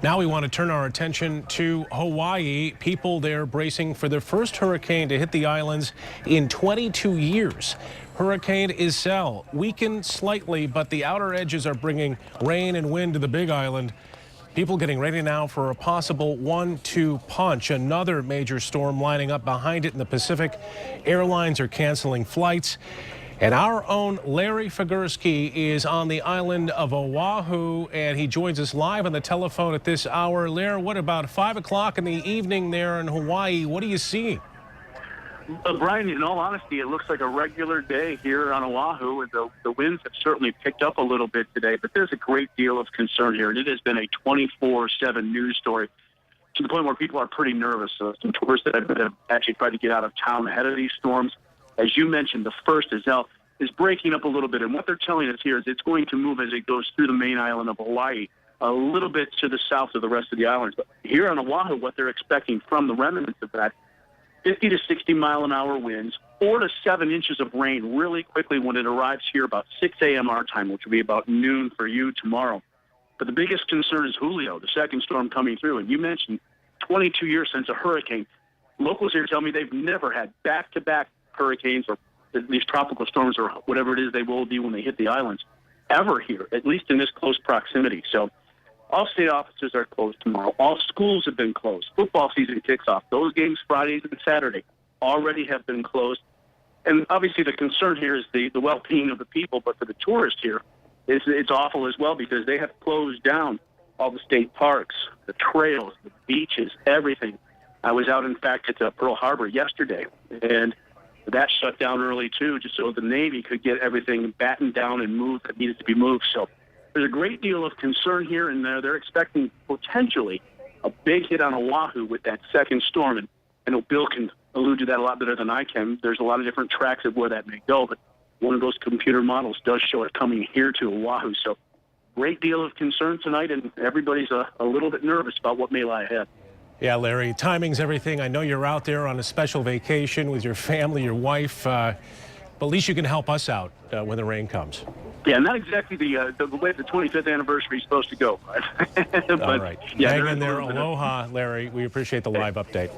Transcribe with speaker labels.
Speaker 1: Now we want to turn our attention to Hawaii. People there bracing for their first hurricane to hit the islands in 22 years. Hurricane Iselle weakened slightly, but the outer edges are bringing rain and wind to the Big Island. People getting ready now for a possible 1-2 punch. Another major storm lining up behind it in the Pacific. Airlines are canceling flights. And our own Larry Figurski is on the island of Oahu, and he joins us live on the telephone at this hour. Larry, what about 5 o'clock in the evening there in Hawaii? What are you seeing?
Speaker 2: Brian, in all honesty, it looks like a regular day here on Oahu. The winds have certainly picked up a little bit today, but there's a great deal of concern here. And it has been a 24/7 news story to the point where people are pretty nervous. Some tourists that have actually tried to get out of town ahead of these storms. As you mentioned, the first Iselle is breaking up a little bit. And what they're telling us here is it's going to move as it goes through the main island of Hawaii, a little bit to the south of the rest of the islands. But here on Oahu, what they're expecting from the remnants of that, 50 to 60 mile an hour winds, 4 to 7 inches of rain really quickly when it arrives here about 6 a.m. our time, which will be about noon for you tomorrow. But the biggest concern is Julio, the second storm coming through. And you mentioned 22 years since a hurricane. Locals here tell me they've never had back-to-back hurricanes or these tropical storms or whatever it is they will be when they hit the islands ever here, at least in this close proximity. So all state offices are closed tomorrow. All schools have been closed. Football season kicks off. Those games Fridays and Saturday already have been closed. And obviously the concern here is the well-being of the people, but for the tourists here, it's awful as well because they have closed down all the state parks, the trails, the beaches, everything. I was out, in fact, at Pearl Harbor yesterday, and that shut down early, too, just so the Navy could get everything battened down and moved that needed to be moved. So there's a great deal of concern here, and they're expecting potentially a big hit on Oahu with that second storm. And I know Bill can allude to that a lot better than I can. There's a lot of different tracks of where that may go, but one of those computer models does show it coming here to Oahu. So great deal of concern tonight, and everybody's a little bit nervous about what may lie ahead.
Speaker 1: Yeah, Larry, timing's everything. I know you're out there on a special vacation with your family, your wife, but at least you can help us out when the rain comes.
Speaker 2: Yeah, not exactly the way the 25th anniversary is supposed to go. But,
Speaker 1: all right.
Speaker 2: Yeah,
Speaker 1: hang in there. Aloha, Larry. We appreciate the live update.